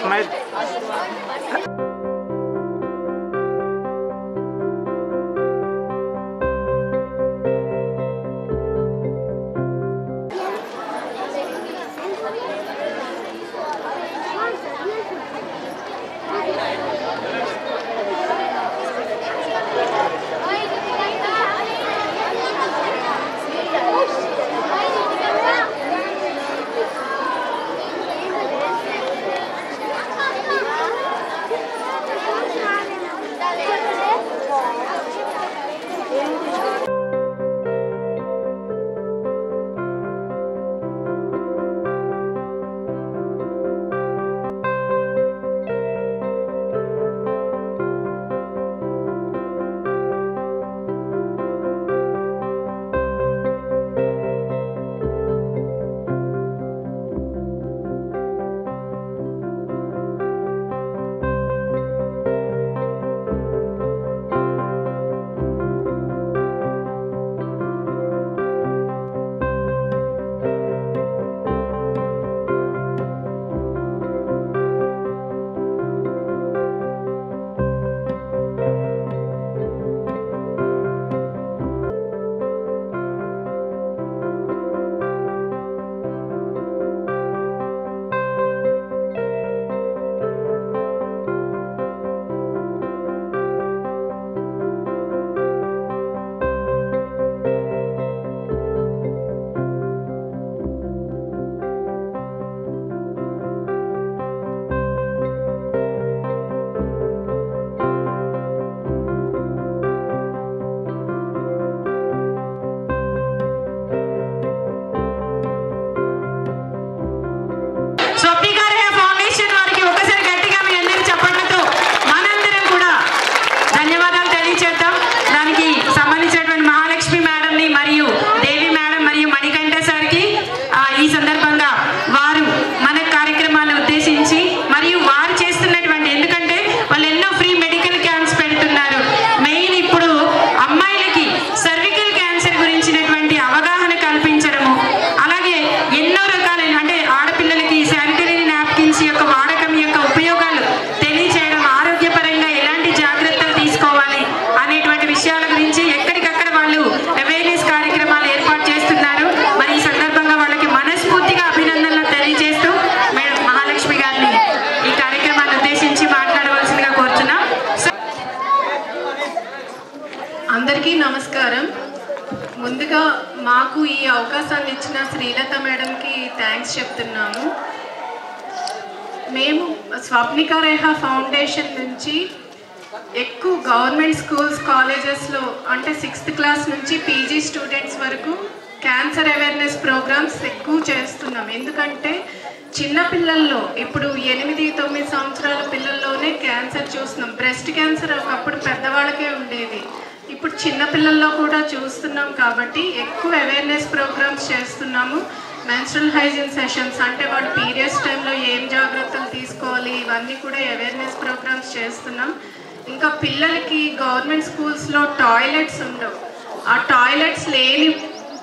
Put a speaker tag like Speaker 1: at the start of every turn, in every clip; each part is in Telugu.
Speaker 1: स्माइल
Speaker 2: నమస్కారం. ముందుగా మాకు ఈ అవకాశాన్ని ఇచ్చిన శ్రీలత మేడంకి థ్యాంక్స్ చెప్తున్నాము. మేము స్వప్నిక రేహా ఫౌండేషన్ నుంచి ఎక్కువ గవర్నమెంట్ స్కూల్స్ కాలేజెస్లో అంటే 6th క్లాస్ నుంచి పీజీ స్టూడెంట్స్ వరకు క్యాన్సర్ అవేర్నెస్ ప్రోగ్రామ్స్ ఎక్కువ చేస్తున్నాం. ఎందుకంటే చిన్న పిల్లల్లో ఇప్పుడు 8-9 సంవత్సరాల పిల్లల్లోనే క్యాన్సర్ చూస్తున్నాం. బ్రెస్ట్ క్యాన్సర్ ఒకప్పుడు పెద్దవాళ్ళకే ఉండేది, ఇప్పుడు చిన్న పిల్లల్లో కూడా చూస్తున్నాం. కాబట్టి ఎక్కువ అవేర్నెస్ ప్రోగ్రామ్స్ చేస్తున్నాము. మెన్స్ట్రల్ హైజీన్ సెషన్స్ అంటే వాళ్ళు పీరియడ్స్ టైంలో ఏం జాగ్రత్తలు తీసుకోవాలి ఇవన్నీ కూడా అవేర్నెస్ ప్రోగ్రామ్స్ చేస్తున్నాం. ఇంకా పిల్లలకి గవర్నమెంట్ స్కూల్స్లో టాయిలెట్స్ ఉండవు. ఆ టాయిలెట్స్ లేని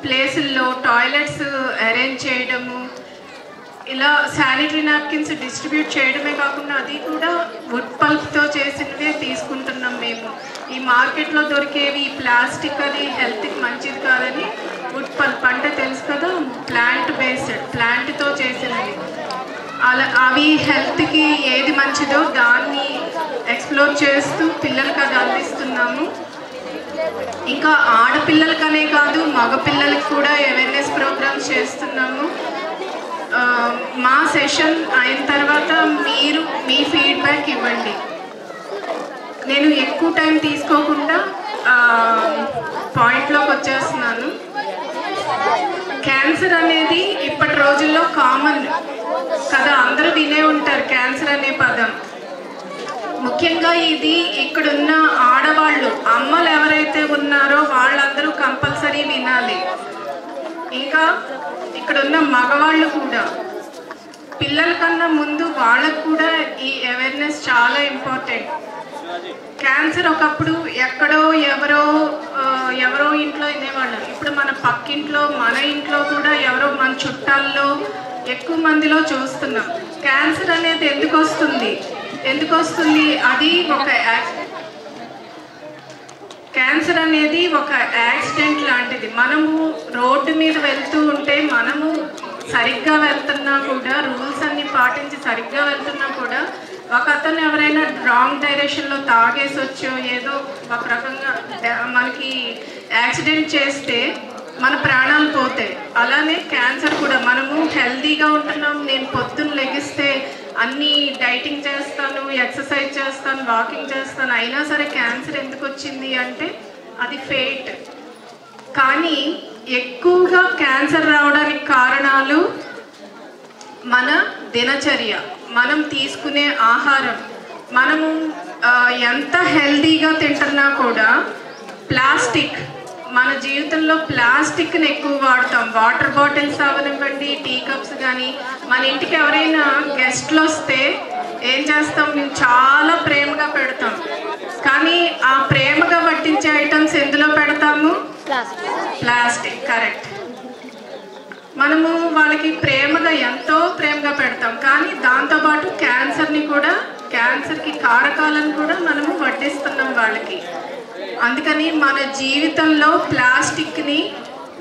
Speaker 2: ప్లేసుల్లో టాయిలెట్స్ అరేంజ్ చేయడము, ఇలా శానిటరీ నాప్కిన్స్ డిస్ట్రిబ్యూట్ చేయడమే కాకుండా అది కూడా వుడ్ పల్ప్తో చేసినవే తీసుకుంటున్నాం మేము. ఈ మార్కెట్లో దొరికేవి ప్లాస్టిక్ అది హెల్త్కి మంచిది కాదని వుడ్ పల్ప్ అంటే తెలుసు కదా, ప్లాంట్ బేస్డ్ ప్లాంట్తో చేసినవి, అలా అవి హెల్త్కి ఏది మంచిదో దాన్ని ఎక్స్ప్లోర్ చేస్తూ పిల్లలకి అది అందిస్తున్నాము. ఇంకా ఆడపిల్లలకనే కాదు మగపిల్లలకి కూడా అవేర్నెస్ ప్రోగ్రామ్స్ చేస్తున్నాము. మా సెషన్ అయిన తర్వాత మీరు మీ ఫీడ్బ్యాక్ ఇవ్వండి. నేను ఎక్కువ టైం తీసుకోకుండా పాయింట్లోకి వచ్చేస్తున్నాను. క్యాన్సర్ అనేది ఇప్పటి రోజుల్లో కామన్ కదా, అందరూ వినే ఉంటారు క్యాన్సర్ అనే పదం. ముఖ్యంగా ఇది ఇక్కడున్న ఆడవాళ్ళు అమ్మలు ఎవరైతే ఉన్నారో వాళ్ళందరూ కంపల్సరీ వినాలి. ఇంకా ఇక్కడున్న మగవాళ్ళు కూడా, పిల్లల కన్నా ముందు వాళ్ళకు కూడా ఈ అవేర్నెస్ చాలా ఇంపార్టెంట్. క్యాన్సర్ ఒకప్పుడు ఎక్కడో ఎవరో ఇంట్లో వినేవాళ్ళం, ఇప్పుడు మన పక్కింట్లో మన ఇంట్లో కూడా ఎవరో మన చుట్టాల్లో ఎక్కువ మందిలో చూస్తున్నాం. క్యాన్సర్ అనేది ఎందుకు వస్తుంది? అది ఒక క్యాన్సర్ అనేది ఒక యాక్సిడెంట్ లాంటిది. మనము రోడ్డు మీద వెళ్తూ ఉంటే మనము సరిగ్గా వెళ్తున్నా కూడా, రూల్స్ అన్ని పాటించి సరిగ్గా వెళ్తున్నా కూడా, ఒక అతను ఎవరైనా రాంగ్ డైరెక్షన్లో తాగేసి వచ్చో ఏదో ఒక రకంగా మనకి యాక్సిడెంట్ చేస్తే మన ప్రాణాలు పోతాయి. అలానే క్యాన్సర్ కూడా. మనము హెల్తీగా ఉంటున్నాం, నేను పొద్దున్న లెగిస్తే అన్నీ డైటింగ్ చేస్తాను, ఎక్సర్సైజ్ చేస్తాను, వాకింగ్ చేస్తాను, అయినా సరే క్యాన్సర్ ఎందుకు వచ్చింది అంటే అది ఫేట్. కానీ ఎక్కువగా క్యాన్సర్ రావడానికి కారణాలు మన దినచర్య, మనం తీసుకునే ఆహారం. మనము ఎంత హెల్తీగా తింటున్నా కూడా ప్లాస్టిక్, మన జీవితంలో ప్లాస్టిక్ని ఎక్కువ వాడతాం. వాటర్ బాటిల్స్ అవనివ్వండి, టీ కప్స్ కానీ. మన ఇంటికి ఎవరైనా గెస్ట్లు వస్తే ఏం చేస్తాం? మేము చాలా ప్రేమగా పెడతాం. కానీ ఆ ప్రేమగా వడ్డించే ఐటమ్స్ ఎందులో పెడతాము? ప్లాస్టిక్. కరెక్ట్. మనము వాళ్ళకి ప్రేమగా, ఎంతో ప్రేమగా పెడతాం. కానీ దాంతోపాటు క్యాన్సర్కి కారకాలను కూడా మనము వడ్డిస్తున్నాం వాళ్ళకి. అందుకని మన జీవితంలో ప్లాస్టిక్ని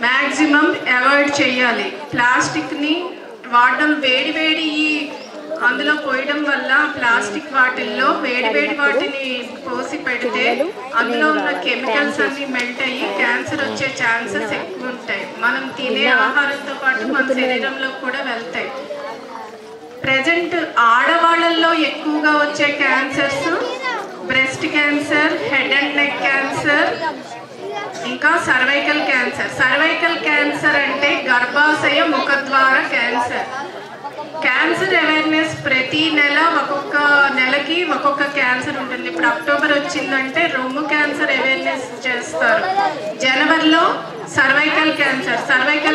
Speaker 2: మ్యాక్సిమం అవాయిడ్ చేయాలి. ప్లాస్టిక్ని వాడడం, వేడి అందులో పోయడం వల్ల ప్లాస్టిక్ వాటిల్లో వేడి వాటిని పోసి పెడితే అందులో ఉన్న కెమికల్స్ అన్ని మెల్ట్ అయ్యి క్యాన్సర్ వచ్చే ఛాన్సెస్ ఎక్కువ ఉంటాయి. మనం తినే ఆహారంతో పాటు మన శరీరంలో కూడా వెళ్తాయి. ప్రెజెంట్ ఆడవాళ్ళల్లో ఎక్కువగా వచ్చే cancers breast cancer, head and neck cancer, ఇంకా సర్వైకల్ క్యాన్సర్. సర్వైకల్ క్యాన్సర్ అంటే గర్భాశయ ముఖద్వార క్యాన్సర్. క్యాన్సర్ అవేర్నెస్ ప్రతి నెల ఒక్కొక్క నెలకి ఒక్కొక్క క్యాన్సర్ ఉంటుంది. ఇప్పుడు అక్టోబర్ వచ్చిందంటే రొమ్ము క్యాన్సర్ అవేర్నెస్ చేస్తారు. జనవరిలో సర్వైకల్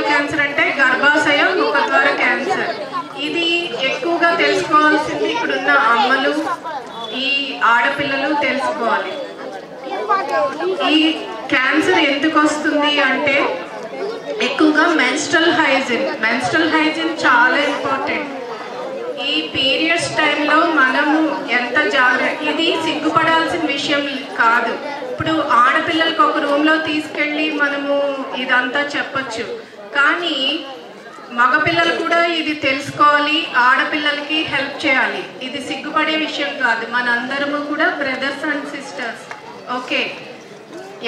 Speaker 2: క్యాన్సర్ అంటే గర్భాశయ ముఖద్వార క్యాన్సర్. ఇది ఎక్కువగా తెలుసుకోవాల్సింది ఇప్పుడున్న అమ్మలు, ఈ ఆడపిల్లలు తెలుసుకోవాలి. ఈ క్యాన్సర్ ఎందుకు వస్తుంది అంటే ఎక్కువగా మెన్స్ట్రల్ హైజీన్ చాలా ఇంపార్టెంట్. ఈ పీరియడ్స్ టైంలో మనము ఎంత జాగ్రత్త, ఇది సిగ్గుపడాల్సిన విషయం కాదు. ఇప్పుడు ఆడపిల్లలకు ఒక రూమ్లో తీసుకెళ్ళి మనము ఇదంతా చెప్పచ్చు, కానీ మగపిల్లలు కూడా ఇది తెలుసుకోవాలి, ఆడపిల్లలకి హెల్ప్ చేయాలి. ఇది సిగ్గుపడే విషయం కాదు. మనందరము కూడా బ్రదర్స్ అండ్ సిస్టర్స్. ఓకే,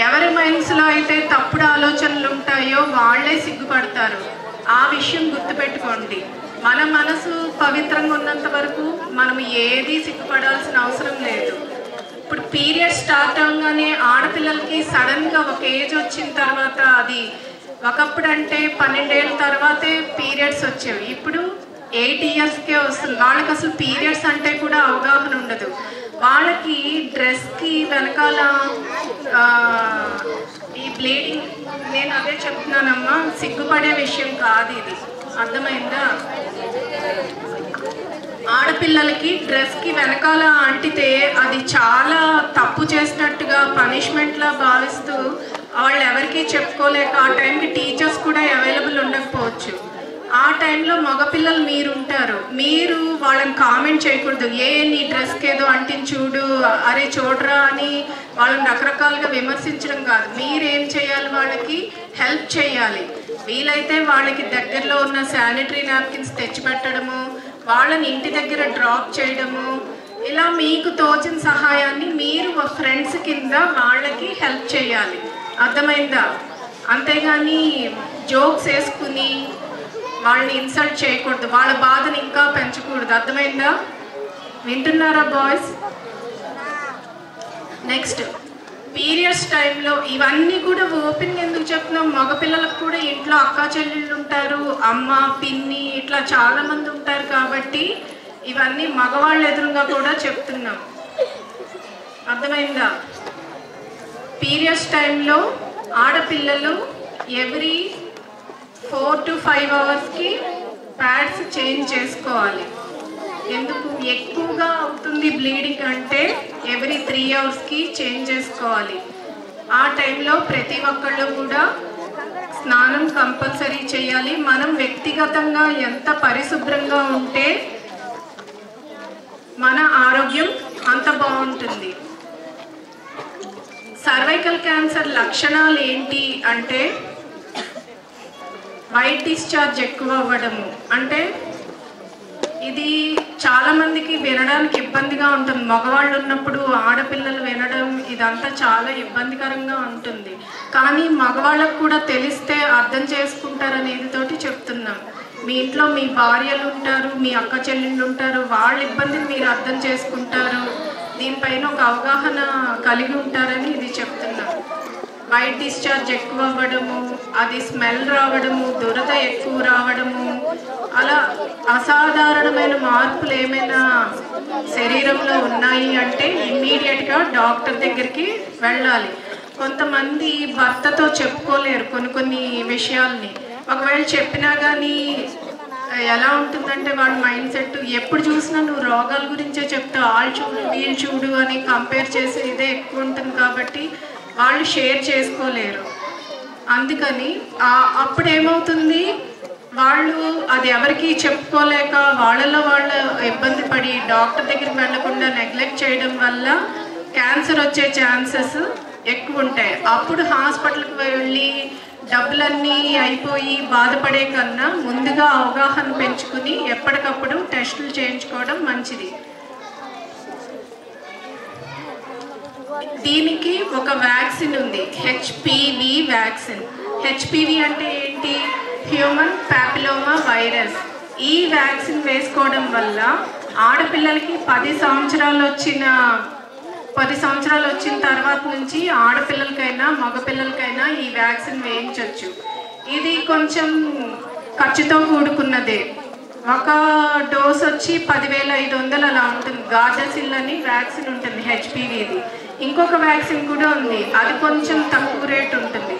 Speaker 2: ఎవరి మనసులో అయితే తప్పుడు ఆలోచనలు ఉంటాయో వాళ్ళే సిగ్గుపడతారు. ఆ విషయం గుర్తుపెట్టుకోండి. మన మనసు పవిత్రంగా ఉన్నంత వరకు మనం ఏది సిగ్గుపడాల్సిన అవసరం లేదు. ఇప్పుడు పీరియడ్ స్టార్ట్ అవగానే ఆడపిల్లలకి సడన్గా ఒక ఏజ్ వచ్చిన తర్వాత, అది ఒకప్పుడు అంటే 12 ఏళ్ళ తర్వాతే పీరియడ్స్ వచ్చేవి, ఇప్పుడు 8 ఇయర్స్కే వస్తుంది. వాళ్ళకి అసలు పీరియడ్స్ అంటే కూడా అవగాహన ఉండదు. వాళ్ళకి డ్రెస్కి వెనకాల ఈ బ్లీడింగ్, నేను అదే చెప్తున్నానమ్మా, సిగ్గుపడే విషయం కాదు ఇది, అర్థమైందా? ఆడపిల్లలకి డ్రెస్కి వెనకాల అంటితే అది చాలా తప్పు చేసినట్టుగా పనిష్మెంట్లా భావిస్తూ వాళ్ళు ఎవరికి చెప్పుకోలేక, ఆ టైంకి టీచర్స్ కూడా అవైలబుల్ ఉండకపోవచ్చు. ఆ టైంలో మగపిల్లలు మీరు ఉంటారు, మీరు వాళ్ళని కామెంట్ చేయకూడదు. నీ డ్రెస్కి ఏదో అంటిని చూడు, అరే చూడరా అని వాళ్ళని రకరకాలుగా విమర్శించడం కాదు. మీరేం చేయాలి? వాళ్ళకి హెల్ప్ చేయాలి. వీలైతే వాళ్ళకి దగ్గరలో ఉన్న శానిటరీ నాప్కిన్స్ తెచ్చిపెట్టడము, వాళ్ళని ఇంటి దగ్గర డ్రాప్ చేయడము, ఇలా మీకు తోచిన సహాయాన్ని మీరు ఫ్రెండ్స్ కింద వాళ్ళకి హెల్ప్ చేయాలి. అర్థమైందా? అంతేగాని జోక్స్ వేసుకుని వాళ్ళని ఇన్సల్ట్ చేయకూడదు, వాళ్ళ బాధని ఇంకా పెంచకూడదు. అర్థమైందా? వింటున్నారా బాయ్స్? నెక్స్ట్, పీరియడ్స్ టైంలో ఇవన్నీ కూడా ఓపెన్ ఎందుకు చెప్తున్నాం? మగపిల్లలకు కూడా ఇంట్లో అక్కా చెల్లెళ్ళు ఉంటారు, అమ్మ, పిన్ని, ఇట్లా చాలామంది ఉంటారు కాబట్టి ఇవన్నీ మగవాళ్ళ ఎదురుగా కూడా చెప్తున్నాం. అర్థమైందా? పీరియడ్స్ టైంలో ఆడపిల్లలు ఎవ్రీ 4 to 5 అవర్స్కి ప్యాడ్స్ చేంజ్ చేసుకోవాలి. ఎందుకు ఎక్కువగా అవుతుంది బ్లీడింగ్ అంటే ఎవ్రీ 3 అవర్స్కి చేంజ్ చేసుకోవాలి. ఆ టైంలో ప్రతి ఒక్కళ్ళు కూడా స్నానం కంపల్సరీ చేయాలి. మనం వ్యక్తిగతంగా ఎంత పరిశుభ్రంగా ఉంటే మన ఆరోగ్యం అంత బాగుంటుంది. సర్వైకల్ క్యాన్సర్ లక్షణాలు ఏంటి అంటే వైట్ డిశ్చార్జ్ ఎక్కువ అవ్వడము. అంటే ఇది చాలామందికి వినడానికి ఇబ్బందిగా ఉంటుంది. మగవాళ్ళు ఉన్నప్పుడు ఆడపిల్లలు వినడం ఇదంతా చాలా ఇబ్బందికరంగా ఉంటుంది. కానీ మగవాళ్ళకు కూడా తెలిస్తే అర్థం చేసుకుంటారనేది తోటి చెప్తున్నాం. మీ ఇంట్లో మీ భార్యలు ఉంటారు, మీ అక్క చెల్లెళ్ళు ఉంటారు, వాళ్ళ ఇబ్బందిని మీరు అర్థం చేసుకుంటారు, దీనిపైన ఒక అవగాహన కలిగి ఉంటారని ఇది చెప్తున్నాం. వైట్ డిశ్చార్జ్ ఎక్కువ అవ్వడము, అది స్మెల్ రావడము, దురద ఎక్కువ రావడము, అలా అసాధారణమైన మార్పులు ఏమైనా శరీరంలో ఉన్నాయి అంటే ఇమ్మీడియట్గా డాక్టర్ దగ్గరికి వెళ్ళాలి. కొంతమంది భర్తతో చెప్పుకోలేరు కొన్ని విషయాల్ని. ఒకవేళ చెప్పినా కానీ ఎలా ఉంటుందంటే వాళ్ళ మైండ్ సెట్ ఎప్పుడు చూసినా నువ్వు రోగాల గురించే చెప్తావు, వాళ్ళు చూడు వీళ్ళు చూడు అని కంపేర్ చేసి ఇదే ఎక్కువ ఉంటుంది. కాబట్టి వాళ్ళు షేర్ చేసుకోలేరు. అందుకని అప్పుడు ఏమవుతుంది, వాళ్ళు అది ఎవరికి చెప్పుకోలేక వాళ్ళలో వాళ్ళు ఇబ్బంది పడి డాక్టర్ దగ్గరికి వెళ్లకుండా నెగ్లెక్ట్ చేయడం వల్ల క్యాన్సర్ వచ్చే ఛాన్సెస్ ఎక్కువ ఉంటాయి. అప్పుడు హాస్పిటల్కి వెళ్ళి డబ్బులన్నీ అయిపోయి బాధపడే కన్నా ముందుగా అవగాహన పెంచుకుని ఎప్పటికప్పుడు టెస్టులు చేయించుకోవడం మంచిది. దీనికి ఒక వ్యాక్సిన్ ఉంది, హెచ్పివి వ్యాక్సిన్. హెచ్పివి అంటే ఏంటి? Human papilloma virus. ఈ వ్యాక్సిన్ వేసుకోవడం వల్ల ఆడపిల్లలకి 10 సంవత్సరాలు వచ్చిన తర్వాత నుంచి ఆడపిల్లలకైనా మగపిల్లలకైనా ఈ వ్యాక్సిన్ వేయించవచ్చు. ఇది కొంచెం ఖర్చుతో కూడుకున్నదే. ఒక డోస్ వచ్చి 10,500 అలా ఉంటుంది. గార్డాసిల్ అని వ్యాక్సిన్ ఉంటుంది హెచ్పివిది. ఇంకొక వ్యాక్సిన్ కూడా ఉంది, అది కొంచెం తక్కువ రేట్ ఉంటుంది.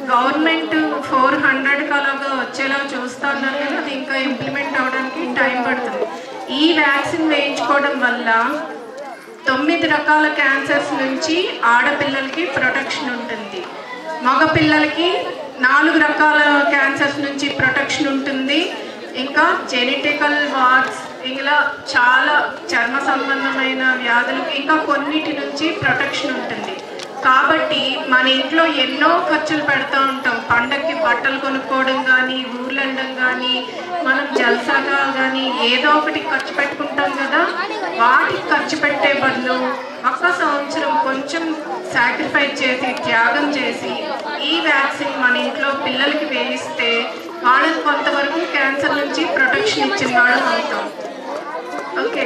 Speaker 2: గవర్నమెంట్ 400కి అలాగా వచ్చేలా చూస్తా ఉన్నారు, కానీ అది ఇంకా ఇంప్లిమెంట్ అవ్వడానికి టైం పడుతుంది. ఈ వ్యాక్సిన్ వేయించుకోవడం వల్ల 9 రకాల క్యాన్సర్స్ నుంచి ఆడపిల్లలకి ప్రొటెక్షన్ ఉంటుంది. మగపిల్లలకి 4 రకాల క్యాన్సర్స్ నుంచి ప్రొటెక్షన్ ఉంటుంది. ఇంకా జెనెటికల్ వార్డ్స్, ఇలా చాలా చర్మ సంబంధమైన వ్యాధులకు ఇంకా కొన్నిటి నుంచి ప్రొటెక్షన్ ఉంటుంది. కాబట్టి మన ఇంట్లో ఎన్నో ఖర్చులు పెడతా ఉంటాం. పండగకి బట్టలు కొనుక్కోవడం కానీ, ఊర్లు వెళ్ళడం కానీ, మనం జల్సాగా కానీ ఏదో ఒకటి ఖర్చు పెట్టుకుంటాం కదా. వాటికి ఖర్చు పెట్టే బదులు ఒక్క సంవత్సరం కొంచెం సాక్రిఫైస్ చేసి, త్యాగం చేసి ఈ వ్యాక్సిన్ మన ఇంట్లో పిల్లలకి వేయిస్తే వాళ్ళకి కొంతవరకు క్యాన్సర్ నుంచి ప్రొటెక్షన్ ఇచ్చిన వాళ్ళు అవుతాం. ఓకే,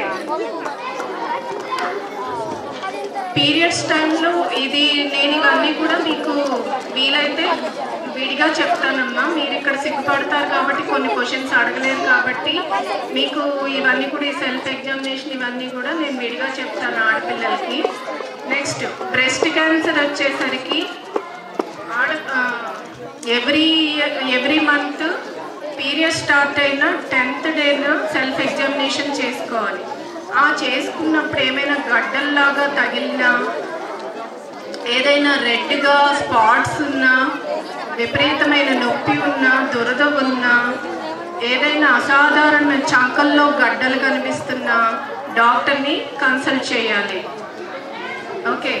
Speaker 2: పీరియడ్స్ టైంలో నేను ఇవన్నీ కూడా మీకు వీలైతే విడిగా చెప్తానమ్మా. మీరు ఇక్కడ సిగ్గుపడతారు కాబట్టి కొన్ని క్వశ్చన్స్ అడగలేదు కాబట్టి మీకు ఇవన్నీ కూడా ఈ సెల్ఫ్ ఎగ్జామినేషన్ ఇవన్నీ కూడా నేను విడిగా చెప్తాను ఆడపిల్లలకి. నెక్స్ట్ బ్రెస్ట్ క్యాన్సర్ వచ్చేసరికి ఎవ్రీ మంత్ పీరియడ్ స్టార్ట్ అయిన 10th డేన సెల్ఫ్ ఎగ్జామినేషన్ చేసుకోవాలి. చేసుకున్నప్పుడు ఏమైనా గడ్డల్లాగా తగిలినా, ఏదైనా రెడ్గా స్పాట్స్ ఉన్నా, విపరీతమైన నొప్పి ఉన్నా, దురద ఉన్నా, ఏదైనా అసాధారణమైన చంకల్లో గడ్డలు కనిపిస్తున్నా డాక్టర్ని కన్సల్ట్ చేయాలి. ఓకే,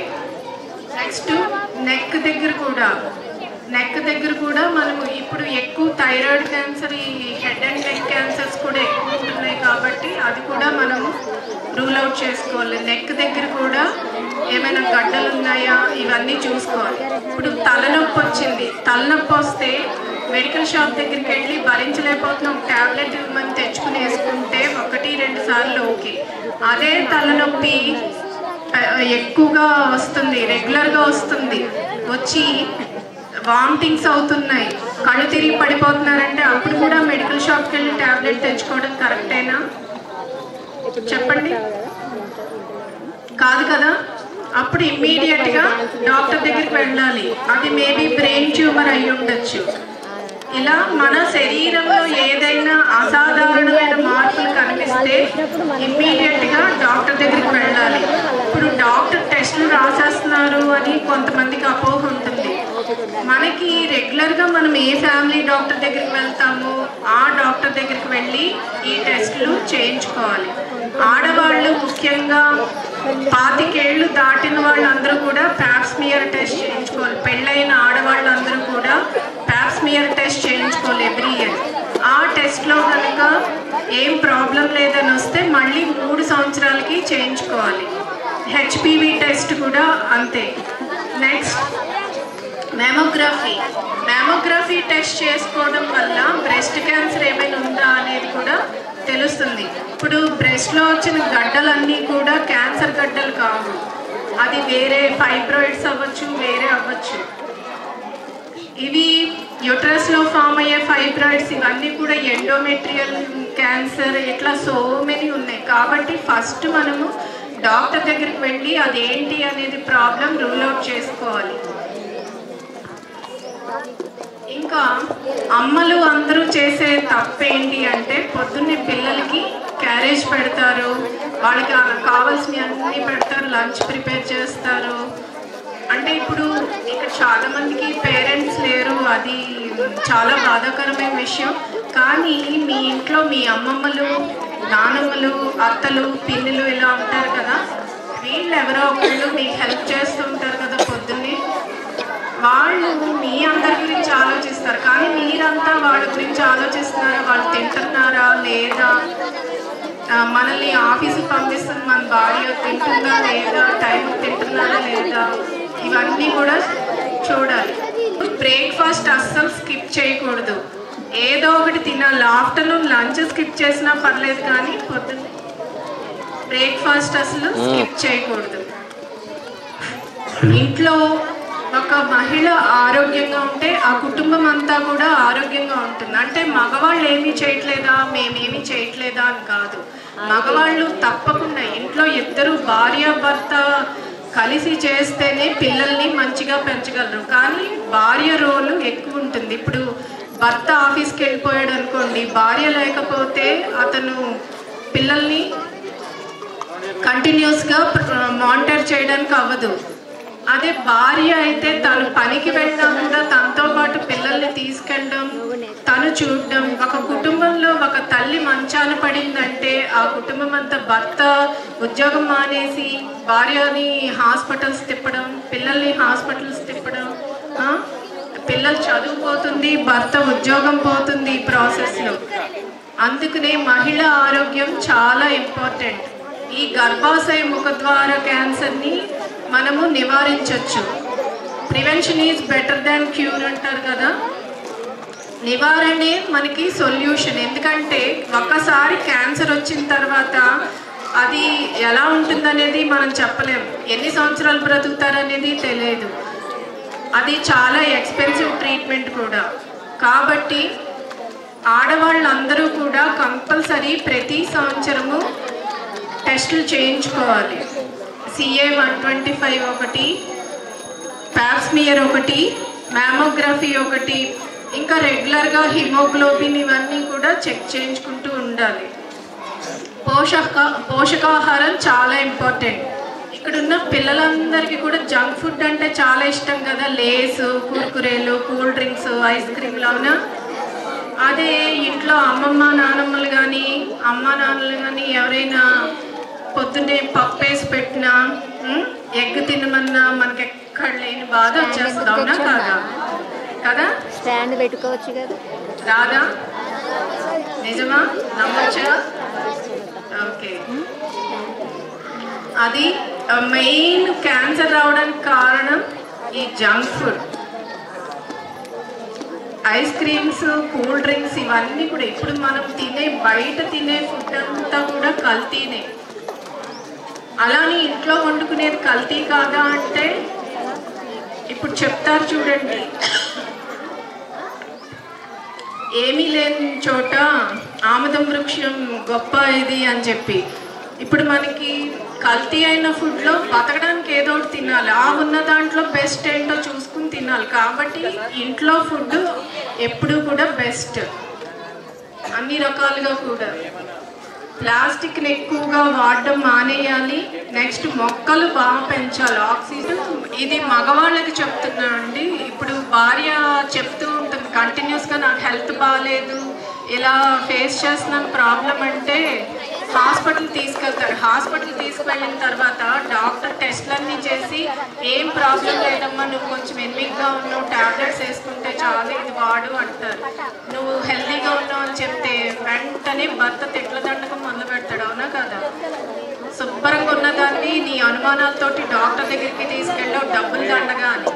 Speaker 2: నెక్స్ట్ నెక్ దగ్గర కూడా మనము ఇప్పుడు ఎక్కువ థైరాయిడ్ క్యాన్సర్, ఈ హెడ్ అండ్ నెక్ క్యాన్సర్స్ కూడా ఎక్కువ ఉంటున్నాయి కాబట్టి అది కూడా మనము రూల్ అవుట్ చేసుకోవాలి. నెక్ దగ్గర కూడా ఏమైనా గడ్డలు ఉన్నాయా ఇవన్నీ చూసుకోవాలి. ఇప్పుడు తలనొప్పి వచ్చింది, తలనొప్పి వస్తే మెడికల్ షాప్ దగ్గరికి వెళ్ళి భరించలేకపోతున్నాం, ట్యాబ్లెట్ ఇవ్వమని తెచ్చుకుని వేసుకుంటే 1-2 సార్లు ఓకే. అదే తలనొప్పి ఎక్కువగా వస్తుంది, రెగ్యులర్గా వస్తుంది, వచ్చి వామిటింగ్స్ అవుతున్నాయి, కళ్ళు తిరిగి పడిపోతున్నారంటే అప్పుడు కూడా మెడికల్ షాప్కి వెళ్ళి ట్యాబ్లెట్ తెచ్చుకోవడం కరెక్టేనా చెప్పండి? కాదు కదా. అప్పుడు ఇమ్మీడియట్గా డాక్టర్ దగ్గరికి వెళ్ళాలి. అది మేబీ బ్రెయిన్ ట్యూమర్ అయి ఉండొచ్చు. ఇలా మన శరీరంలో ఏదైనా అసాధారణమైన మార్పులు కనిపిస్తే చేస్తే ఇమ్మీడియట్గా డాక్టర్ దగ్గరికి వెళ్ళాలి. ఇప్పుడు డాక్టర్ టెస్టులు రాసేస్తున్నారు అని కొంతమందికి అపోహ ఉంటుంది. మనకి రెగ్యులర్గా మనం ఏ ఫ్యామిలీ డాక్టర్ దగ్గరికి వెళ్తామో ఆ డాక్టర్ దగ్గరికి వెళ్ళి ఈ టెస్టులు చేయించుకోవాలి. ఆడవాళ్ళు ముఖ్యంగా 25 ఏళ్ళు దాటిన వాళ్ళందరూ కూడా ప్యాప్స్మియర్ టెస్ట్ చేయించుకోవాలి. పెళ్ళైన ఆడవాళ్ళందరూ కూడా ప్యాప్స్మియర్ టెస్ట్ చేయించుకోవాలి ఎవ్రీ ఇయర్. ఆ టెస్ట్లో కనుక ఏం ప్రాబ్లం లేదని వస్తే మళ్ళీ 3 సంవత్సరాలకి చేయించుకోవాలి. హెచ్పివి టెస్ట్ కూడా అంతే. నెక్స్ట్ మ్యామోగ్రఫీ టెస్ట్ చేసుకోవడం వల్ల బ్రెస్ట్ క్యాన్సర్ ఏమైనా ఉందా అనేది కూడా తెలుస్తుంది. ఇప్పుడు బ్రెస్ట్లో వచ్చిన గడ్డలన్నీ కూడా క్యాన్సర్ గడ్డలు కావు, అది వేరే ఫైబ్రాయిడ్స్ అవ్వచ్చు, వేరే అవ్వచ్చు. ఇవి యూట్రస్లో ఫామ్ అయ్యే ఫైబ్రాయిడ్స్ ఇవన్నీ కూడా ఎండోమెట్రియల్ క్యాన్సర్, ఇట్లా సో మెనీ ఉన్నాయి. కాబట్టి ఫస్ట్ మనము డాక్టర్ దగ్గరికి వెళ్ళి అదేంటి అనేది ప్రాబ్లం రూల్ అవుట్ చేసుకోవాలి. ఇంకా అమ్మలు అందరూ చేసే తప్పేంటి అంటే పొద్దున్నే పిల్లలకి క్యారేజ్ పెడతారు, వాళ్ళకి కావాల్సినవి అన్నీ పెడతారు, లంచ్ ప్రిపేర్ చేస్తారు. అంటే ఇప్పుడు ఇక్కడ చాలామందికి పేరెంట్స్ లేరు, అది చాలా బాధాకరమైన విషయం. కానీ మీ ఇంట్లో మీ అమ్మమ్మలు, నానమ్మలు, అత్తలు, పిన్నులు ఇలా ఉంటారు కదా, వీళ్ళు ఎవరో ఒకళ్ళు మీకు హెల్ప్ చేస్తూ ఉంటారు కదా పొద్దున్నే. వాళ్ళు మీ అందరి గురించి ఆలోచిస్తారు, కానీ మీరంతా వాళ్ళ గురించి ఆలోచిస్తున్నారా, వాళ్ళు తింటున్నారా లేదా, మనల్ని ఆఫీసుకి పంపిస్తుంది మన భార్య తింటుందా లేదా, టైం తింటున్నారా లేదా, ఇవన్నీ కూడా చూడాలి. బ్రేక్ఫాస్ట్ అస్సలు స్కిప్ చేయకూడదు, ఏదో ఒకటి తినాలి. ఆఫ్టర్నూన్ లంచ్ స్కిప్ చేసినా పర్లేదు, కానీ పొద్దున్న బ్రేక్ఫాస్ట్ అసలు స్కిప్ చేయకూడదు. ఇంట్లో ఒక మహిళ ఆరోగ్యంగా ఉంటే ఆ కుటుంబం అంతా కూడా ఆరోగ్యంగా ఉంటుంది. అంటే మగవాళ్ళు ఏమీ చేయట్లేదా, మేమేమీ చేయట్లేదా అని కాదు. మగవాళ్ళు తప్పకుండా ఇంట్లో ఇద్దరు భార్యాభర్త కలిసి చేస్తేనే పిల్లల్ని మంచిగా పెంచగలరు. కానీ భార్య రోలు ఎక్కువ ఉంటుంది. ఇప్పుడు భర్త ఆఫీస్కి వెళ్ళిపోయాడు అనుకోండి, భార్య లేకపోతే అతను పిల్లల్ని కంటిన్యూస్గా మానిటర్ చేయడానికి అవ్వదు. అదే భార్య అయితే తను పనికి వెళ్ళినా కూడా తనతో పాటు పిల్లల్ని తీసుకెళ్ళడం, తను చూడడం. ఒక కుటుంబంలో ఒక తల్లి మంచాన పడిందంటే ఆ కుటుంబం అంతా, భర్త ఉద్యోగం మానేసి భార్యని హాస్పిటల్స్ తిప్పడం, పిల్లల్ని హాస్పిటల్స్ తిప్పడం, పిల్లలు చదువుపోతుంది, భర్త ఉద్యోగం పోతుంది ఈ ప్రాసెస్లో. అందుకనే మహిళ ఆరోగ్యం చాలా ఇంపార్టెంట్. ఈ గర్భాశయ ముఖద్వార క్యాన్సర్ని మనము నివారించవచ్చు. Prevention is better than cure అంటారు కదా, నివారణే మనకి సొల్యూషన్. ఎందుకంటే ఒక్కసారి క్యాన్సర్ వచ్చిన తర్వాత అది ఎలా ఉంటుందనేది మనం చెప్పలేము, ఎన్ని సంవత్సరాలు బ్రతుకుతారనేది తెలియదు, అది చాలా ఎక్స్పెన్సివ్ ట్రీట్మెంట్ కూడా. కాబట్టి ఆడవాళ్ళందరూ కూడా కంపల్సరీ ప్రతి సంవత్సరము టెస్టులు చేయించుకోవాలి. CA-125 ఒకటి, ప్యాప్స్మియర్ ఒకటి, మ్యామోగ్రఫీ ఒకటి, ఇంకా రెగ్యులర్గా హిమోగ్లోబిన్ ఇవన్నీ కూడా చెక్ చేయించుకుంటూ ఉండాలి. పోషకాహారం చాలా ఇంపార్టెంట్. ఇక్కడున్న పిల్లలందరికీ కూడా జంక్ ఫుడ్ అంటే చాలా ఇష్టం కదా, లేసు, కుర్కురేలు, కూల్ డ్రింక్స్, ఐస్ క్రీమ్లు. అవునా? అదే ఇంట్లో అమ్మమ్మ నానమ్మలు కానీ అమ్మ నాన్నలు కానీ ఎవరైనా పొద్దున్నే పప్పు వేసి పెట్టినా, ఎగ్ తినమన్నా మనకి ఎక్కడ లేని బాధ వచ్చేస్తుంది. అవునా కాదా? కదా,
Speaker 3: స్టాండ్ పెట్టుకోవచ్చు కదా,
Speaker 2: రాదా? నిజమా? నమ్మచ్చా? ఓకే. అది మెయిన్ క్యాన్సర్ రావడానికి కారణం ఈ junk food, ice creams, cool drinks ఇవన్నీ కూడా. ఇప్పుడు మనం బయట తినే ఫుడ్ అంతా కూడా కల్తీనే. అలానే ఇంట్లో వండుకునేది కల్తీ కాదా అంటే ఇప్పుడు చెప్తారు చూడండి, ఏమీ లేని చోట ఆముదం వృక్షం గొప్ప ఇది అని చెప్పి. ఇప్పుడు మనకి కల్తీ అయిన ఫుడ్లో బతకడానికి ఏదో ఒకటి తినాలి, ఆ ఉన్న దాంట్లో బెస్ట్ ఏంటో చూసుకుని తినాలి. కాబట్టి ఇంట్లో ఫుడ్ ఎప్పుడూ కూడా బెస్ట్, అన్ని రకాలుగా కూడా. ప్లాస్టిక్ని ఎక్కువగా వాడడం మానేయాలి. నెక్స్ట్ మొక్కలు బాగా పెంచాలి. ఆక్సిజన్ ఇది మగవాళ్ళకి చెప్తున్నా అండి. ఇప్పుడు భార్య చెప్తూ ఉంటుంది కంటిన్యూస్గా నాకు హెల్త్ బాగాలేదు, ఇలా ఫేస్ చేస్తున్నాను ప్రాబ్లం అంటే హాస్పిటల్ తీసుకెళ్తారు. హాస్పిటల్ తీసుకువెళ్ళిన తర్వాత డాక్టర్ టెస్ట్లన్నీ చేసి ఏం ప్రాబ్లం లేదమ్మా, నువ్వు కొంచెం ఎనిమిగ్గా ఉన్నావు, ట్యాబ్లెట్స్ వేసుకుంటే చాలు, ఇది వాడు అంటారు. నువ్వు హెల్తీగా ఉన్నావు అని చెప్తే వెంటనే భర్త తిట్ల దండకం మొదలు పెడతాడు. అవునా కదా? శుభ్రంగా ఉన్నదాన్ని నీ అనుమానాలతోటి డాక్టర్ దగ్గరికి తీసుకెళ్ళావు డబ్బులు దండగా అని.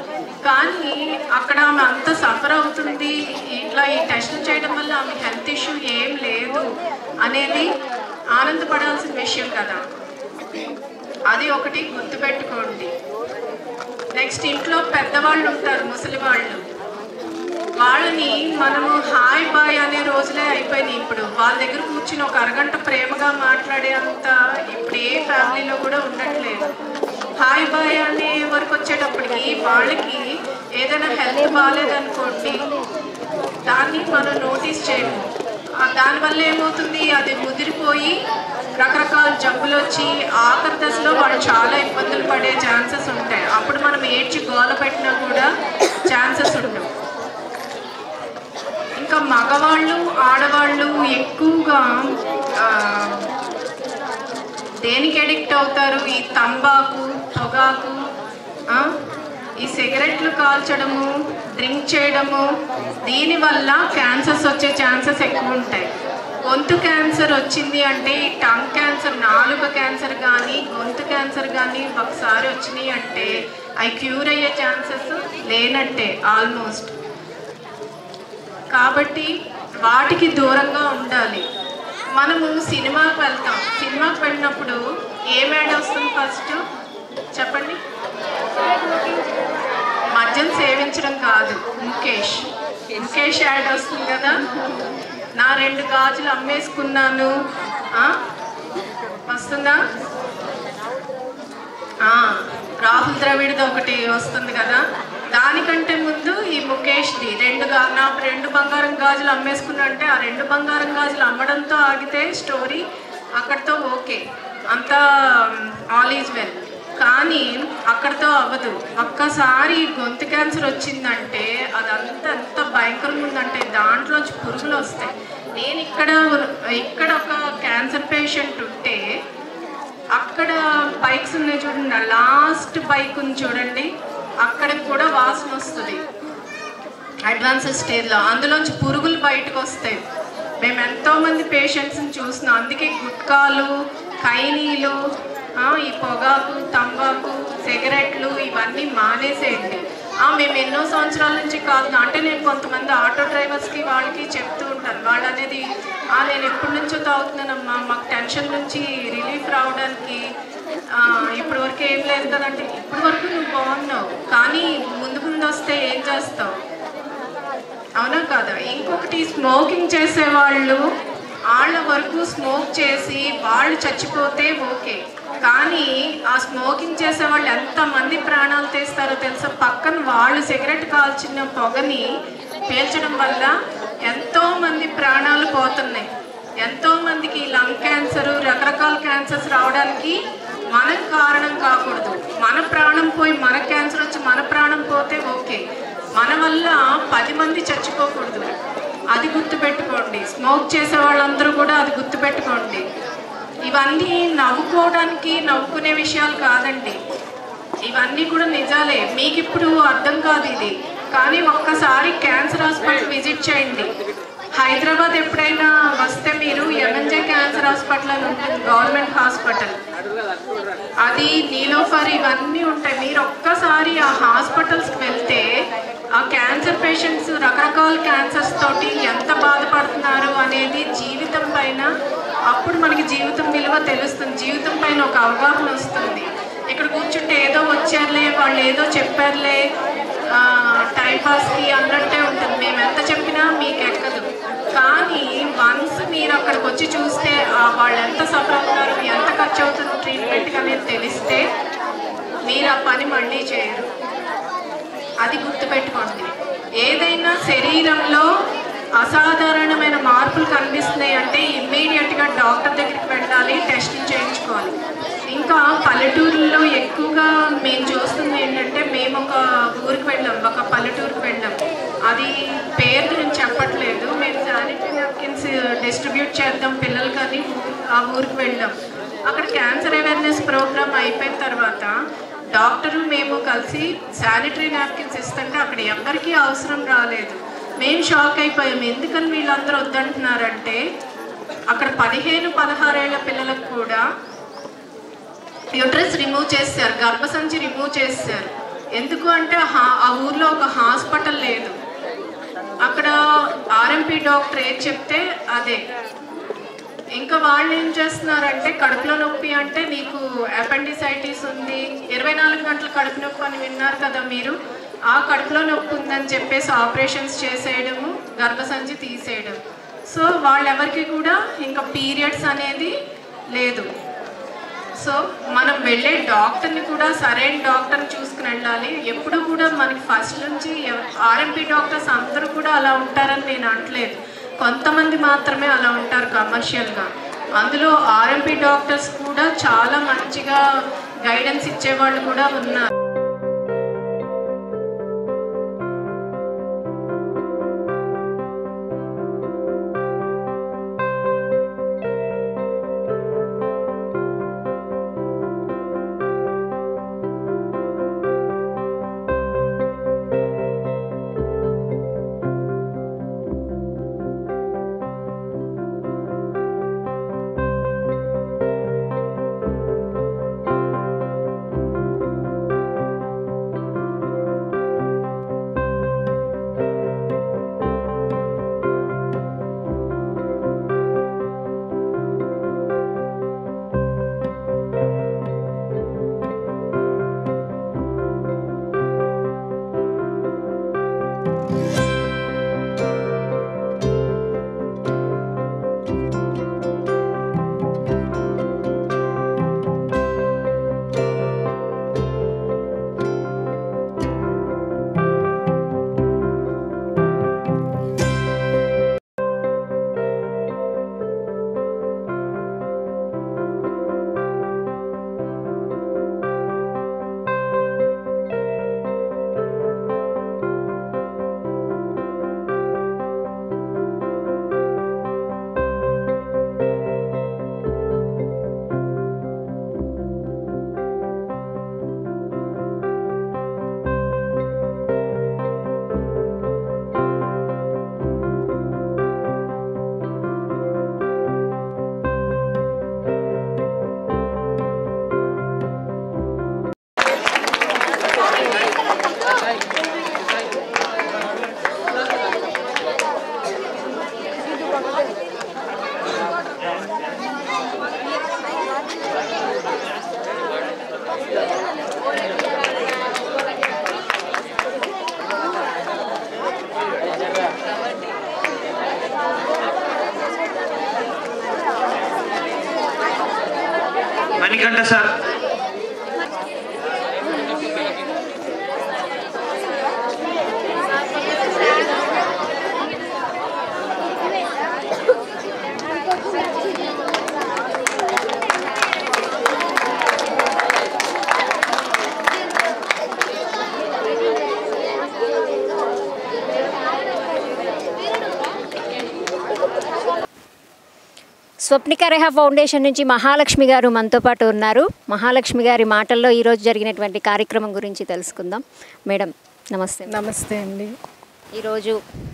Speaker 2: కానీ అక్కడ ఆమె అంత సఫర్ అవుతుంది, ఇట్లా ఈ టెస్టులు చేయడం వల్ల ఆమె హెల్త్ ఇష్యూ ఏం లేదు అనేది ఆనందపడాల్సిన విషయం కదా. అది ఒకటి గుర్తుపెట్టుకోండి. నెక్స్ట్ ఇంట్లో పెద్దవాళ్ళు ఉంటారు, ముసలి వాళ్ళు, వాళ్ళని మనము హాయ్ బాయ్ అనే రోజులే అయిపోయినాయి. ఇప్పుడు వాళ్ళ దగ్గర కూర్చుని ఒక అరగంట ప్రేమగా మాట్లాడే అంత ఇప్పుడు ఏ ఫ్యామిలీలో కూడా ఉండట్లేదు. హాయ్ బాయ్ అనే వరకు వచ్చేటప్పటికి వాళ్ళకి ఏదైనా హెల్త్ బాగాలేదనుకోండి, దాన్ని మనం నోటీస్ చేయము. దానివల్ల ఏమవుతుంది, అది ముదిరిపోయి రకరకాల జబ్బులు వచ్చి ఆఖరి దశలో వాళ్ళు చాలా ఇబ్బందులు పడే ఛాన్సెస్ ఉంటాయి. అప్పుడు మనం ఏడ్చి గోల పెట్టినా కూడా ఛాన్సెస్ ఉండవు. ఇంకా మగవాళ్ళు ఆడవాళ్ళు ఎక్కువగా దేనికి అడిక్ట్ అవుతారు? ఈ తంబాకు, పొగాకు, ఈ సిగరెట్లు కాల్చడము, డ్రింక్ చేయడము. దీనివల్ల క్యాన్సర్స్ వచ్చే ఛాన్సెస్ ఎక్కువ ఉంటాయి. గొంతు క్యాన్సర్ వచ్చింది అంటే టంగ్ క్యాన్సర్, నాలుక క్యాన్సర్ కానీ గొంతు క్యాన్సర్ కానీ ఒకసారి వచ్చినాయి అంటే అవి క్యూర్ అయ్యే ఛాన్సెస్ లేనట్టే ఆల్మోస్ట్. కాబట్టి వాటికి దూరంగా ఉండాలి. మనము సినిమాకి వెళ్తాం. సినిమాకి వెళ్ళినప్పుడు ఏం యాడ్ వస్తుంది ఫస్ట్ చెప్పండి? మద్యం సేవించడం కాదు, ముఖేష్ యాడ్ వస్తుంది కదా. నా 2 గాజులు అమ్మేసుకున్నాను వస్తుందా? రాహుల్ ద్రవిడ్ది ఒకటి వస్తుంది కదా. దానికంటే ముందు ఈ ముఖేష్ది నా 2 బంగారం గాజులు అమ్మేసుకున్నా అంటే ఆ 2 బంగారం గాజులు అమ్మడంతో ఆగితే స్టోరీ అక్కడితో ఓకే, అంతా ఆల్ ఈజ్ వెల్. కానీ అక్కడితో అవ్వదు. ఒక్కసారి గొంతు క్యాన్సర్ వచ్చిందంటే అదంతా ఎంత భయంకరంగా ఉందంటే దాంట్లోంచి పురుగులు వస్తాయి. నేను ఇక్కడ ఒక క్యాన్సర్ పేషెంట్ ఉంటే అక్కడ బైక్స్ ఉన్నాయి చూడండి, లాస్ట్ బైక్ ఉంది చూడండి, అక్కడికి కూడా వాసన వస్తుంది అడ్వాన్స్ స్టేజ్లో. అందులోంచి పురుగులు బయటకు వస్తాయి. మేము ఎంతోమంది పేషెంట్స్ని చూస్తున్నాం. అందుకే గుట్కాలు, ఖైనీలు, ఈ పొగాకు, తంబాకు, సిగరెట్లు ఇవన్నీ మానేసేయండి. మేము ఎన్నో సంవత్సరాల నుంచి కాదు అంటే నేను కొంతమంది ఆటో డ్రైవర్స్కి వాళ్ళకి చెప్తూ ఉంటాను. వాళ్ళు అనేది నేను ఎప్పటి నుంచో తాగుతున్నానమ్మా, మాకు టెన్షన్ నుంచి రిలీఫ్ రావడానికి ఇప్పటి వరకు ఏం లేదు కదంటే, ఇప్పటి వరకు నువ్వు బాగున్నావు కానీ ముందు వస్తే ఏం చేస్తావు? అవునా కదా? ఇంకొకటి స్మోకింగ్ చేసేవాళ్ళు వాళ్ళ వరకు స్మోక్ చేసి వాళ్ళు చచ్చిపోతే ఓకే, కానీ ఆ స్మోకింగ్ చేసే వాళ్ళు ఎంతమంది ప్రాణాలు తీస్తారో తెలుసా? పక్కన వాళ్ళు సిగరెట్ కాల్చిన పొగని పీల్చడం వల్ల ఎంతోమంది ప్రాణాలు పోతున్నాయి. ఎంతోమందికి లంగ్ క్యాన్సర్, రకరకాల క్యాన్సర్స్ రావడానికి మనం కారణం కాకూడదు. మన ప్రాణం పోయి మన క్యాన్సర్ వచ్చి మన ప్రాణం పోతే ఓకే, మన వల్ల 10 మంది చచ్చిపోకూడదు. అది గుర్తుపెట్టుకోండి. స్మోక్ చేసే వాళ్ళందరూ కూడా అది గుర్తుపెట్టుకోండి. ఇవన్నీ నవ్వుకోవడానికి నవ్వుకునే విషయాలు కాదండి, ఇవన్నీ కూడా నిజాలే. మీకు ఇప్పుడు అర్థం కాదు ఇది, కానీ ఒక్కసారి క్యాన్సర్ హాస్పిటల్ విజిట్ చేయండి. హైదరాబాద్ ఎప్పుడైనా వస్తే మీరు ఎంఎన్జే క్యాన్సర్ హాస్పిటల్ అని ఉంటుంది, గవర్నమెంట్ హాస్పిటల్. అది నీలోఫర్ ఇవన్నీ ఉంటాయి. మీరు ఒక్కసారి ఆ హాస్పిటల్స్కి వెళ్తే ఆ క్యాన్సర్ పేషెంట్స్ రకరకాల క్యాన్సర్స్ తోటి ఎంత బాధపడుతున్నారు అనేది జీవితం పైన, అప్పుడు మనకి జీవితం విలువ తెలుస్తుంది, జీవితం పైన ఒక అవగాహన వస్తుంది. ఇక్కడ కూర్చుంటే ఏదో వచ్చారులే, వాళ్ళు ఏదో చెప్పారులే, టైంపాస్కి అన్నట్టే ఉంటుంది. మేము ఎంత చెప్పినా మీకు ఎక్కదు. కానీ వన్స్ మీరు అక్కడికి వచ్చి చూస్తే వాళ్ళు ఎంత సఫర్ అవుతారు, ఎంత ఖర్చు అవుతుంది ట్రీట్మెంట్కి అనేది తెలిస్తే మీరు ఆ పని మళ్ళీ చేయరు. అది గుర్తుపెట్టుకోండి. ఏదైనా శరీరంలో అసాధారణమైన మార్పులు కనిపిస్తున్నాయి అంటే ఇమ్మీడియట్గా డాక్టర్ దగ్గరికి వెళ్ళాలి, టెస్టులు చేయించుకోవాలి. ఇంకా పల్లెటూరులో ఎక్కువగా మేము చూస్తుంది ఏంటంటే, మేము ఒక ఊరికి వెళ్ళాం, ఒక పల్లెటూరుకి వెళ్ళాం. అది పేరు గురించి చెప్పట్లేదు. మేము శానిటరీ నాప్కిన్స్ డిస్ట్రిబ్యూట్ చేద్దాం పిల్లలకని ఆ ఊరికి వెళ్ళాం. అక్కడ క్యాన్సర్ అవేర్నెస్ ప్రోగ్రామ్ అయిపోయిన తర్వాత డాక్టరు మేము కలిసి శానిటరీ నాప్కిన్స్ ఇస్తుంటే అక్కడ ఎవరికీ అవసరం రాలేదు. మేము షాక్ అయిపోయాం. ఎందుకని వీళ్ళందరూ వద్దంటున్నారంటే, అక్కడ 15-16 ఏళ్ల పిల్లలకు కూడా యూట్రస్ రిమూవ్ చేశారు, గర్భసంచి రిమూవ్ చేశారు. ఎందుకు అంటే ఆ ఊర్లో ఒక హాస్పిటల్ లేదు. అక్కడ ఆర్ఎంపీ డాక్టర్ ఏది చెప్తే అదే. ఇంకా వాళ్ళు ఏం చేస్తున్నారంటే, కడుపులో నొప్పి అంటే నీకు అపెండిసైటిస్ ఉంది, 24 గంటలు కడుపు నొప్పి అని విన్నారు కదా మీరు, ఆ కడుపులో నొప్పి ఉందని చెప్పేసి ఆపరేషన్స్ చేసేయడము, గర్భసంచి తీసేయడం. సో వాళ్ళెవరికి కూడా ఇంకా పీరియడ్స్ అనేది లేదు. సో మనం వెళ్ళే డాక్టర్ని కూడా సరైన డాక్టర్ని చూసుకుని వెళ్ళాలి. ఎప్పుడు కూడా మనకి ఫస్ట్ నుంచి ఆర్ఎంపీ డాక్టర్స్ అందరూ కూడా అలా ఉంటారని నేను అనట్లేదు, కొంతమంది మాత్రమే అలా ఉంటారు కమర్షియల్గా. అందులో ఆర్ఎంపీ డాక్టర్స్ కూడా చాలా మంచిగా గైడెన్స్ ఇచ్చేవాళ్ళు కూడా ఉన్నారు.
Speaker 4: మణికంఠ సార్.
Speaker 3: స్వప్నిక రేహా ఫౌండేషన్ నుంచి మహాలక్ష్మి గారు మనతో పాటు ఉన్నారు. మహాలక్ష్మి గారి మాటల్లో ఈరోజు జరిగినటువంటి కార్యక్రమం గురించి తెలుసుకుందాం. మేడం నమస్తే.
Speaker 2: నమస్తే అండి.
Speaker 3: ఈరోజు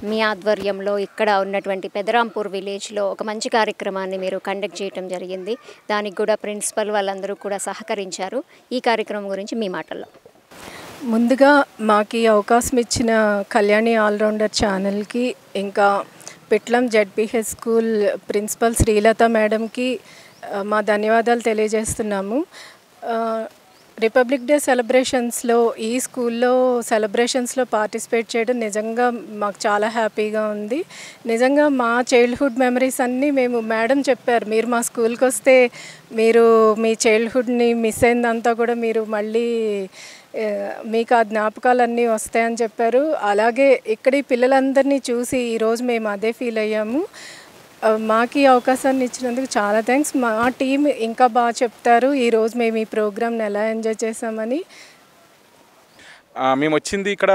Speaker 3: మీ ఆధ్వర్యంలో ఇక్కడ ఉన్నటువంటి పెదరాంపూర్ విలేజ్లో ఒక మంచి కార్యక్రమాన్ని మీరు కండక్ట్ చేయడం జరిగింది. దానికి కూడా ప్రిన్సిపల్ వాళ్ళందరూ కూడా సహకరించారు. ఈ కార్యక్రమం గురించి మీ మాటల్లో.
Speaker 2: ముందుగా మాకు ఈ అవకాశం ఇచ్చిన కళ్యాణి ఆల్రౌండర్ ఛానల్కి, ఇంకా Pitlam ZPH school principal Srilatha మేడంకి మా ధన్యవాదాలు తెలియజేస్తున్నాము. రిపబ్లిక్ డే సెలబ్రేషన్స్లో ఈ స్కూల్లో సెలబ్రేషన్స్లో పార్టిసిపేట్ చేయడం నిజంగా మాకు చాలా హ్యాపీగా ఉంది. నిజంగా మా చైల్డ్హుడ్ మెమరీస్ అన్నీ మేము మేడం చెప్పారు, మీరు మా స్కూల్కి వస్తే మీరు మీ చైల్డ్హుడ్ని మిస్ అయిందంతా కూడా మీరు మళ్ళీ మీకు ఆ జ్ఞాపకాలన్నీ వస్తాయని చెప్పారు. అలాగే ఇక్కడి పిల్లలందరినీ చూసి ఈరోజు మేము అదే ఫీల్ అయ్యాము. మాకు ఈ అవకాశాన్ని ఇచ్చినందుకు చాలా థ్యాంక్స్. మా టీం ఇంకా బాగా చెప్తారు ఈరోజు మేము ఈ ప్రోగ్రామ్ని ఎలా ఎంజాయ్ చేసామని.
Speaker 4: మేము వచ్చింది ఇక్కడ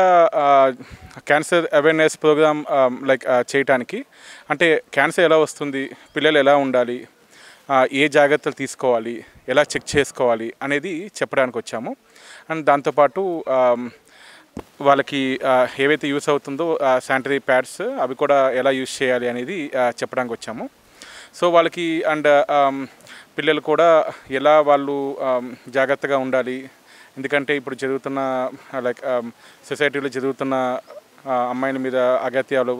Speaker 4: క్యాన్సర్ అవేర్నెస్ ప్రోగ్రామ్ చేయటానికి. అంటే క్యాన్సర్ ఎలా వస్తుంది, పిల్లలు ఎలా ఉండాలి, ఏ జాగ్రత్తలు తీసుకోవాలి, ఎలా చెక్ చేసుకోవాలి అనేది చెప్పడానికి వచ్చాము. అండ్ దాంతోపాటు వాళ్ళకి ఏవైతే యూస్ అవుతుందో శానిటరీ ప్యాడ్స్ అవి కూడా ఎలా యూస్ చేయాలి అనేది చెప్పడానికి వచ్చాము. సో వాళ్ళకి అండ్ పిల్లలు కూడా ఎలా వాళ్ళు జాగ్రత్తగా ఉండాలి, ఎందుకంటే ఇప్పుడు జరుగుతున్న సొసైటీలో జరుగుతున్న అమ్మాయిల మీద అగత్యాలు,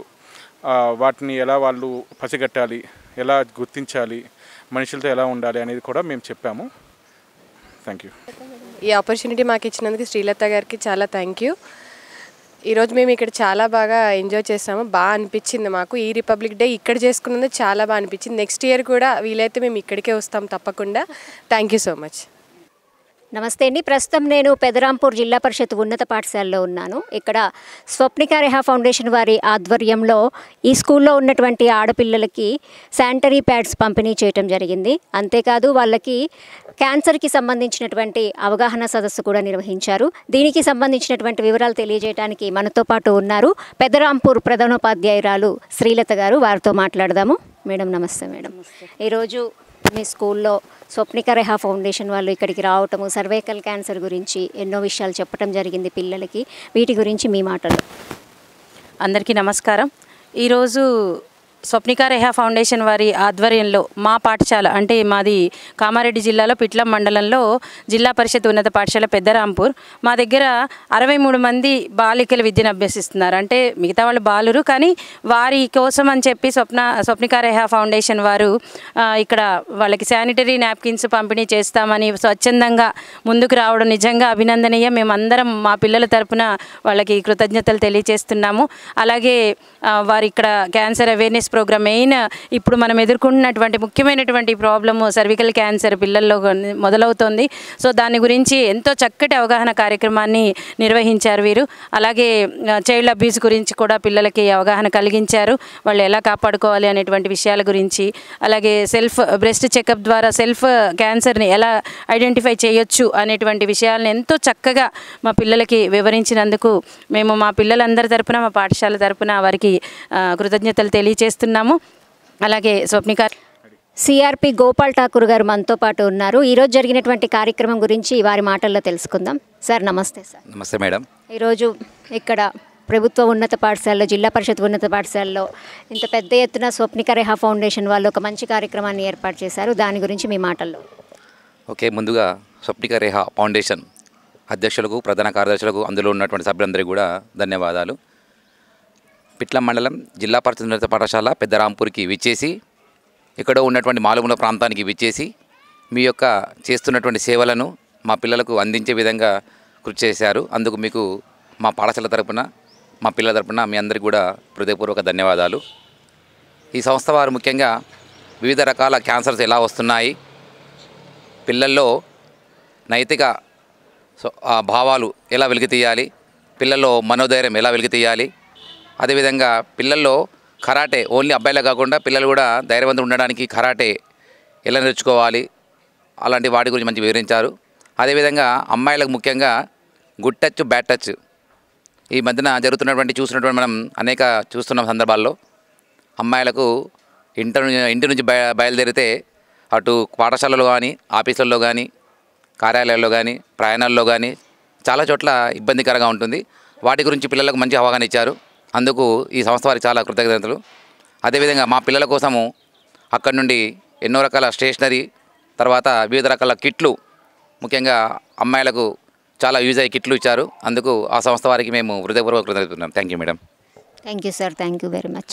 Speaker 4: వాటిని ఎలా వాళ్ళు పసిగట్టాలి, ఎలా గుర్తించాలి, మనుషులతో ఎలా ఉండాలి అనేది కూడా మేము చెప్పాము. Thank you.
Speaker 5: ఈ ఆపర్చునిటీ మాకు ఇచ్చినందుకు శ్రీలత గారికి చాలా థ్యాంక్ యూ. ఈరోజు మేము ఇక్కడ చాలా బాగా ఎంజాయ్ చేసాము, బాగా అనిపించింది మాకు. ఈ రిపబ్లిక్ డే ఇక్కడ చేసుకున్నందుకు చాలా బాగా అనిపించింది. నెక్స్ట్ ఇయర్ కూడా వీలైతే మేము ఇక్కడికే వస్తాం తప్పకుండా. Thank you so much.
Speaker 3: నమస్తే అండి. ప్రస్తుతం నేను పెదరాంపూర్ జిల్లా పరిషత్ ఉన్నత పాఠశాలలో ఉన్నాను. ఇక్కడ స్వప్నిక రెహా ఫౌండేషన్ వారి ఆధ్వర్యంలో ఈ స్కూల్లో ఉన్నటువంటి ఆడపిల్లలకి శానిటరీ ప్యాడ్స్ పంపిణీ చేయటం జరిగింది. అంతేకాదు వాళ్ళకి క్యాన్సర్కి సంబంధించినటువంటి అవగాహన సదస్సు కూడా నిర్వహించారు. దీనికి సంబంధించినటువంటి వివరాలు తెలియజేయడానికి మనతో పాటు ఉన్నారు పెదరాంపూర్ ప్రధానోపాధ్యాయురాలు శ్రీలత గారు. వారితో మాట్లాడదాము. మేడం నమస్తే. మేడం, ఈరోజు మీ స్కూల్లో స్వప్నిక రెహా ఫౌండేషన్ వాళ్ళు ఇక్కడికి రావటము, సర్వైకల్ క్యాన్సర్ గురించి ఎన్నో విషయాలు చెప్పడం జరిగింది పిల్లలకి. వీటి గురించి మీ మాటలు.
Speaker 6: అందరికీ నమస్కారం. ఈరోజు స్వప్నిక రెహా ఫౌండేషన్ వారి ఆధ్వర్యంలో మా పాఠశాల, అంటే మాది కామారెడ్డి జిల్లాలో పిట్లం మండలంలో జిల్లా పరిషత్ ఉన్నత పాఠశాల పెద్దరాంపూర్. మా దగ్గర 63 మంది బాలికలు విద్యను అభ్యసిస్తున్నారు. అంటే మిగతా వాళ్ళు బాలురు, కానీ వారి కోసం అని చెప్పి స్వప్నిక రెహా ఫౌండేషన్ వారు ఇక్కడ వాళ్ళకి శానిటరీ నాప్కిన్స్ పంపిణీ చేస్తామని స్వచ్ఛందంగా ముందుకు రావడం నిజంగా అభినందనీయం. మేమందరం మా పిల్లల తరపున వాళ్ళకి కృతజ్ఞతలు తెలియజేస్తున్నాము. అలాగే వారి ఇక్కడ క్యాన్సర్ అవేర్నెస్ ప్రోగ్రామ్, మెయిన్ ఇప్పుడు మనం ఎదుర్కొంటున్నటువంటి ముఖ్యమైనటువంటి ప్రాబ్లము సర్వికల్ క్యాన్సర్ పిల్లల్లో మొదలవుతోంది. సో దాని గురించి ఎంతో చక్కటి అవగాహన కార్యక్రమాన్ని నిర్వహించారు వీరు. అలాగే చైల్డ్ అబ్యూస్ గురించి కూడా పిల్లలకి అవగాహన కలిగించారు, వాళ్ళు ఎలా కాపాడుకోవాలి అనేటువంటి విషయాల గురించి. అలాగే బ్రెస్ట్ చెకప్ ద్వారా క్యాన్సర్ని ఎలా ఐడెంటిఫై చేయొచ్చు అనేటువంటి విషయాలను ఎంతో చక్కగా మా పిల్లలకి వివరించినందుకు మేము మా పిల్లలందరి తరపున, మా పాఠశాల తరపున వారికి కృతజ్ఞతలు తెలియజేస్తున్నాము. అలాగే స్వప్నిక సిఆర్పి గోపాల్ ఠాకూర్ గారు మనతో పాటు ఉన్నారు. ఈరోజు జరిగినటువంటి కార్యక్రమం గురించి వారి మాటల్లో తెలుసుకుందాం. సార్ నమస్తే. సార్
Speaker 7: నమస్తే మేడం.
Speaker 3: ఈరోజు ఇక్కడ ప్రభుత్వ ఉన్నత పాఠశాలలో, జిల్లా పరిషత్ ఉన్నత పాఠశాలలో ఇంత పెద్ద ఎత్తున స్వప్నిక రెహా ఫౌండేషన్ వాళ్ళు ఒక మంచి కార్యక్రమాన్ని ఏర్పాటు చేశారు. దాని గురించి మీ మాటల్లో.
Speaker 7: ఓకే, ముందుగా స్వప్నిక రెహా ఫౌండేషన్ అధ్యక్షులకు, ప్రధాన కార్యదర్శులకు, అందులో ఉన్నటువంటి సభ్యులందరికీ కూడా ధన్యవాదాలు. పిట్లం మండలం జిల్లా పరిషత్ ఉన్నత పాఠశాల పెద్దరాంపూర్కి విచ్చేసి, ఇక్కడ ఉన్నటువంటి మాలుమూల ప్రాంతానికి విచ్చేసి మీ యొక్క చేస్తున్నటువంటి సేవలను మా పిల్లలకు అందించే విధంగా కృషి చేశారు. అందుకు మీకు మా పాఠశాల తరపున, మా పిల్లల తరపున మీ అందరికీ కూడా హృదయపూర్వక ధన్యవాదాలు. ఈ సంస్థ వారు ముఖ్యంగా వివిధ రకాల క్యాన్సర్స్ ఎలా వస్తున్నాయి, పిల్లల్లో నైతిక భావాలు ఎలా వెలికితీయాలి, పిల్లల్లో మనోధైర్యం ఎలా వెలికితీయాలి, అదేవిధంగా పిల్లల్లో కరాటే, ఓన్లీ అబ్బాయిలే కాకుండా పిల్లలు కూడా ధైర్యవంతులు ఉండడానికి కరాటే ఎలా నేర్చుకోవాలి, అలాంటి వాటి గురించి మంచి వివరించారు. అదేవిధంగా అమ్మాయిలకు ముఖ్యంగా గుడ్ టచ్, బ్యాడ్ టచ్ ఈ మధ్యన చూస్తున్నటువంటి మనం అనేక చూస్తున్న సందర్భాల్లో అమ్మాయిలకు ఇంటి నుంచి బయలుదేరితే అటు పాఠశాలలో కానీ, ఆఫీసులలో కానీ, కార్యాలయాల్లో కానీ, ప్రయాణాల్లో కానీ చాలా చోట్ల ఇబ్బందికరంగా ఉంటుంది. వాటి గురించి పిల్లలకు మంచి అవగాహన ఇచ్చారు. అందుకు ఈ సంస్థ వారికి చాలా కృతజ్ఞతలు. అదేవిధంగా మా పిల్లల కోసము అక్కడి నుండి ఎన్నో రకాల స్టేషనరీ, తర్వాత వివిధ రకాల కిట్లు, ముఖ్యంగా అమ్మాయిలకు చాలా యూజ్ అయ్యే కిట్లు ఇచ్చారు. అందుకు ఆ సంస్థ వారికి మేము హృదయపూర్వక కృతజ్ఞతలు. Thank you madam.
Speaker 3: Thank you sir. Thank you very much.